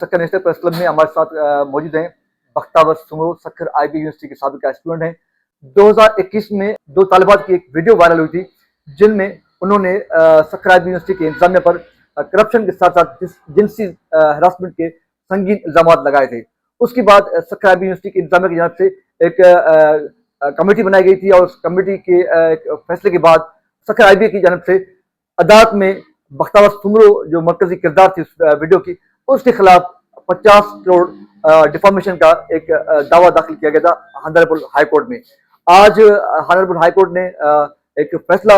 Sukkur national press club में हमारे साथ मौजूद हैं बख्तावर सुमरो, सक्खर IB यूनिवर्सिटी के साबिक स्टूडेंट हैं। 2021 में दो तालिबात की एक वीडियो वायरल हुई थी जिनमें उन्होंने सक्खर IB यूनिवर्सिटी के इंतजामिया पर करप्शन के साथ साथ जिनसी हरासमेंट के संगीन इल्जाम लगाए थे। उसके बाद सक्खर IB यूनिवर्सिटी के इंतजामिया की जानब से एक कमेटी बनाई गई थी और उस कमेटी के फैसले के बाद सक्खर IB की जानब से अदालत में बख्तावर सुमरो जो मरकजी किरदार थी उस वीडियो की, उसके खिलाफ 50 करोड़ डिफॉर्मेशन का एक दावा दाखिल किया गया था ऑनरेबल हाई कोर्ट में। आज ऑनरेबल हाई कोर्ट ने एक फैसला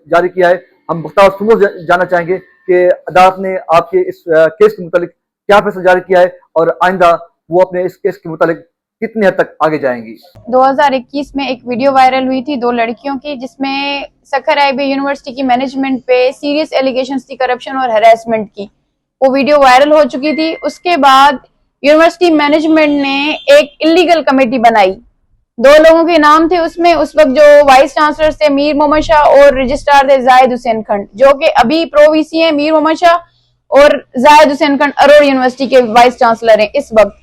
जारी किया है। हम बख्तावर सुमरो जानना चाहेंगे कि अदालत ने आपके इस केस के मुतालिक क्या फैसला जारी किया है और आइंदा वो अपने इस केस के मुतालिक कितनी हद तक आगे जाएंगी। 2021 में एक वीडियो वायरल हुई थी 2 लड़कियों की, जिसमें सक्खर IB यूनिवर्सिटी की मैनेजमेंट पे सीरियस एलिगेशंस थी करप्शन और हैरेसमेंट की। वो वीडियो वायरल हो चुकी थी। उसके बाद यूनिवर्सिटी मैनेजमेंट ने एक इलीगल कमेटी बनाई। 2 लोगों के नाम थे उसमें। उस वक्त जो वाइस चांसलर थे मीर मोहम्मद शाह और रजिस्ट्रार थे जाहिद हुसैन खंड, जो कि अभी प्रो VC हैं। मीर मोहम्मद शाह और जाहिद हुसैन खंड अरोड़ यूनिवर्सिटी के वाइस चांसलर हैं इस वक्त।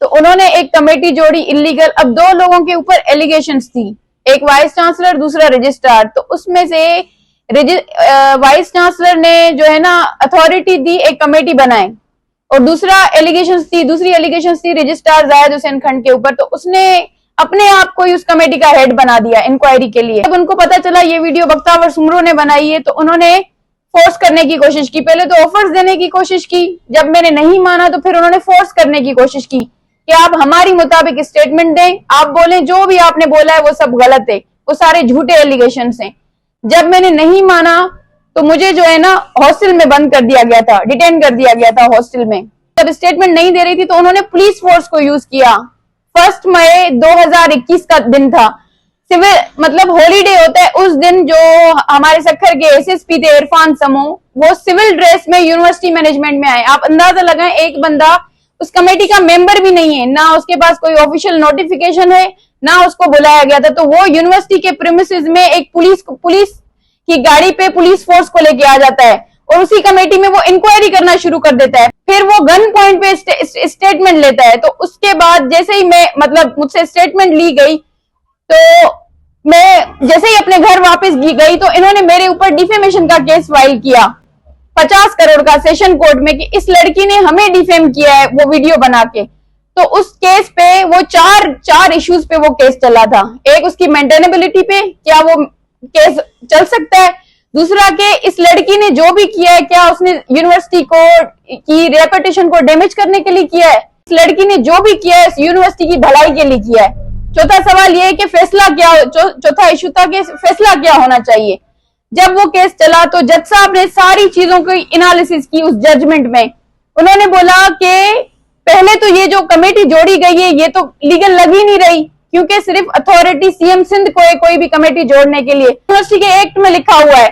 तो उन्होंने एक कमेटी जोड़ी इलीगल। अब 2 लोगों के ऊपर एलिगेशंस थी, एक वाइस चांसलर दूसरा रजिस्ट्रार। तो उसमें से वाइस चांसलर ने जो है ना अथॉरिटी दी एक कमेटी बनाए और दूसरी एलिगेशंस थी रजिस्ट्रार जाहिद हुसैन खंड के ऊपर। तो उसने अपने आप को ही उस कमेटी का हेड बना दिया इंक्वायरी के लिए। जब उनको पता चला ये वीडियो बख्तावर सुमरो ने बनाई है तो उन्होंने फोर्स करने की कोशिश की। पहले तो ऑफर्स देने की कोशिश की, जब मैंने नहीं माना तो फिर उन्होंने फोर्स करने की कोशिश की कि आप हमारी मुताबिक स्टेटमेंट दें, आप बोलें जो भी आपने बोला है वो सब गलत है, वो सारे झूठे एलिगेशंस हैं। जब मैंने नहीं माना तो मुझे जो है ना हॉस्टल में बंद कर दिया गया था, डिटेन कर दिया गया था हॉस्टल में। जब स्टेटमेंट नहीं दे रही थी तो उन्होंने पुलिस फोर्स को यूज किया। 1 मई 2021 का दिन था, सिविल मतलब हॉलीडे होता है उस दिन। जो हमारे सक्खर के SSP थे इरफान समो, वो सिविल ड्रेस में यूनिवर्सिटी मैनेजमेंट में आए। आप अंदाजा लगाएं, एक बंदा उस कमेटी का मेंबर भी नहीं है, ना उसके पास कोई ऑफिशियल नोटिफिकेशन है, ना उसको बुलाया गया था। तो वो यूनिवर्सिटी के प्रीमिसेस में एक पुलिस की गाड़ी पे पुलिस फोर्स को लेके आ जाता है और उसी कमेटी में वो इंक्वायरी करना शुरू कर देता है। फिर वो गन पॉइंट पे स्टेटमेंट लेता है। तो उसके बाद जैसे ही मैं मतलब मुझसे स्टेटमेंट ली गई तो मैं जैसे ही अपने घर वापस गई तो इन्होंने मेरे ऊपर डिफेमेशन का केस फाइल किया 50 करोड़ का सेशन कोर्ट में कि इस लड़की ने हमें डिफेम किया है वो वीडियो बना के। तो उस केस पे वो चार इश्यूज पे वो केस चला था। एक उसकी मेंटेनेबिलिटी पे, क्या वो केस चल सकता है। दूसरा के इस लड़की ने जो भी किया है क्या उसने यूनिवर्सिटी को की रेपुटेशन को डैमेज करने के लिए किया है। इस लड़की ने जो भी किया है यूनिवर्सिटी की भलाई के लिए किया है। चौथा सवाल ये है कि फैसला क्या, चौथा इशू था कि फैसला क्या होना चाहिए। जब वो केस चला तो जज साहब ने सारी चीजों की एनालिसिस की उस जजमेंट में। उन्होंने बोला कि पहले तो ये जो कमेटी जोड़ी गई है ये तो लीगल लग ही नहीं रही, क्योंकि सिर्फ अथॉरिटी CM सिंध को है कोई भी कमेटी जोड़ने के लिए। यूनिवर्सिटी के एक्ट में लिखा हुआ है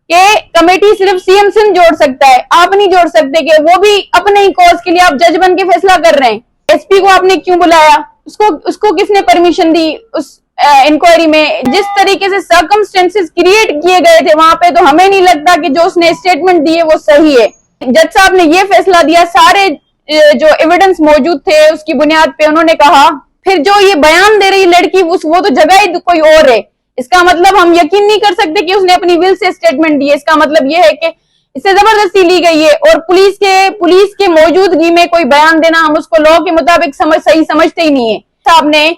कि कमेटी सिर्फ CM सिंध जोड़ सकता है, आप नहीं जोड़ सकते। कि वो भी अपने ही कॉज के लिए आप जज बन के फैसला कर रहे हैं। SP को आपने क्यों बुलाया, उसको किसने परमिशन दी उस इंक्वायरी में। जिस तरीके से सर्कमस्टेंसेस क्रिएट किए गए थे वहां पे, तो हमें नहीं लगता कि जो उसने स्टेटमेंट दिए वो सही है। जज साहब ने ये फैसला दिया, सारे जो एविडेंस मौजूद थे उसकी बुनियाद पे उन्होंने कहा। फिर जो ये बयान दे रही लड़की वो तो जगह ही कोई और है। इसका मतलब हम यकीन नहीं कर सकते कि उसने अपनी विल से स्टेटमेंट दी है। इसका मतलब ये है कि इससे जबरदस्ती ली गई है और पुलिस के मौजूदगी में कोई बयान देना हम उसको लॉ के मुताबिक सही समझते ही नहीं है। साहब ने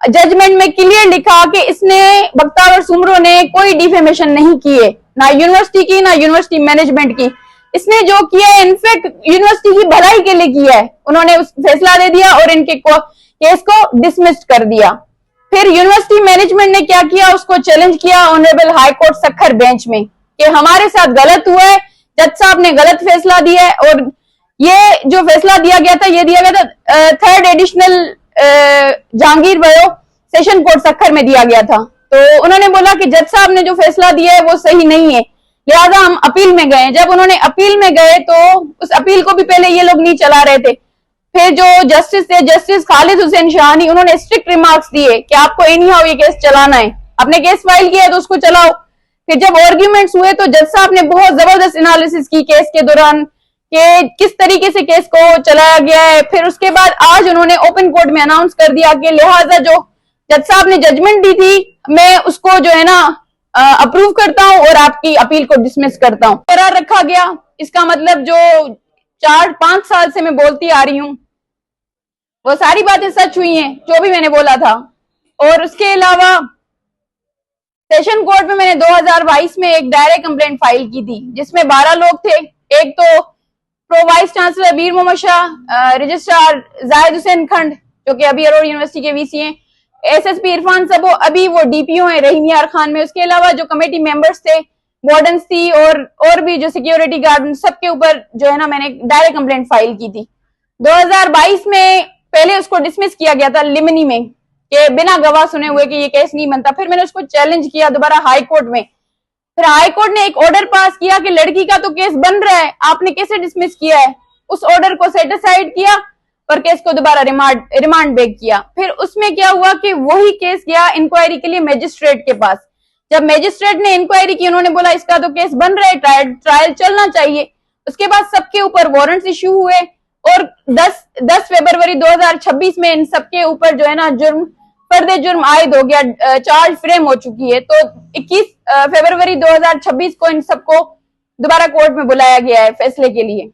जजमेंट में क्लियर लिखा कि इसने बख्तावर सुमरो ने कोई डिफेमेशन नहीं की है, ना यूनिवर्सिटी की ना यूनिवर्सिटी मैनेजमेंट की। इसने जो किया है इनफैक्ट यूनिवर्सिटी की भलाई के लिए किया है। उन्होंने उस फैसला दे दिया और इनके केस को डिसमिस कर दिया। फिर यूनिवर्सिटी मैनेजमेंट ने क्या किया, उसको चैलेंज किया honourable high court Sukkur bench में कि हमारे साथ गलत हुआ है, जज साहब ने गलत फैसला दिया है। और ये जो फैसला दिया गया था ये दिया गया था 3rd एडिशनल जहांगीर भयो सेशन कोर्ट सक्खर में दिया गया था। तो उन्होंने बोला कि जज साहब ने जो फैसला दिया है वो सही नहीं है, लिहाजा हम अपील में गए। जब उन्होंने अपील में गए तो उस अपील को भी पहले ये लोग नहीं चला रहे थे। फिर जो जस्टिस थे, जस्टिस खालिद हुसैन शाहानी, उन्होंने स्ट्रिक्ट रिमार्क्स दिए कि आपको एनी हाउ ये केस चलाना है, आपने केस फाइल किया है तो उसको चलाओ। फिर जब आर्ग्यूमेंट्स हुए तो जज साहब ने बहुत जबरदस्त एनालिसिस की केस के दौरान कि किस तरीके से केस को चलाया गया है। फिर उसके बाद आज उन्होंने ओपन कोर्ट में अनाउंस कर दिया कि लिहाजा जो जज साहब ने जजमेंट दी थी मैं उसको जो है ना अप्रूव करता हूं और आपकी अपील को डिसमिस करता हूं। करार रखा गया। इसका मतलब जो 4-5 साल से मैं बोलती आ रही हूं वो सारी बातें सच हुई हैं, जो भी मैंने बोला था। और उसके अलावा सेशन कोर्ट में मैंने 2022 में एक डायरेक्ट कंप्लेंट फाइल की थी जिसमें 12 लोग थे। एक तो pro vice chancellor Mir Mohammad Shah, registrar Zahid Hussain Khand जो कि अभी अरोड़ यूनिवर्सिटी के वीसी हैं, एसएसपी इरफान सबो अभी वो डीपीओ हैं रहीम खान में। उसके अलावा जो कमेटी मेंबर्स थे, वार्डन्स थी और भी जो सिक्योरिटी गार्ड, सबके ऊपर जो है ना मैंने डायरेक्ट कंप्लेंट फाइल की थी। 2022 में पहले उसको डिसमिस किया गया था लिमनी में कि बिना गवाह सुने हुए कि ये केस नहीं बनता। फिर मैंने उसको चैलेंज किया दोबारा हाई कोर्ट में। फिर हाई कोर्ट ने एक ऑर्डर पास किया कि लड़की का तो केस बन रहा है, आपने कैसे डिसमिस किया है। उस ऑर्डर को सेट असाइड किया और केस को दोबारा रिमांड बैक किया। फिर उसमें क्या हुआ कि वही केस गया इंक्वायरी के लिए मैजिस्ट्रेट के पास। जब मैजिस्ट्रेट ने इंक्वायरी की, उन्होंने बोला इसका तो केस बन रहा है, ट्रायल चलना चाहिए। उसके बाद सबके ऊपर वारंट्स इश्यू हुए और 10 फरवरी 2026 में इन सबके ऊपर जो है ना फर्दे जुर्म आयद हो गया, चार्ज फ्रेम हो चुकी है। तो 21 फरवरी 2026 को इन सबको दोबारा कोर्ट में बुलाया गया है फैसले के लिए।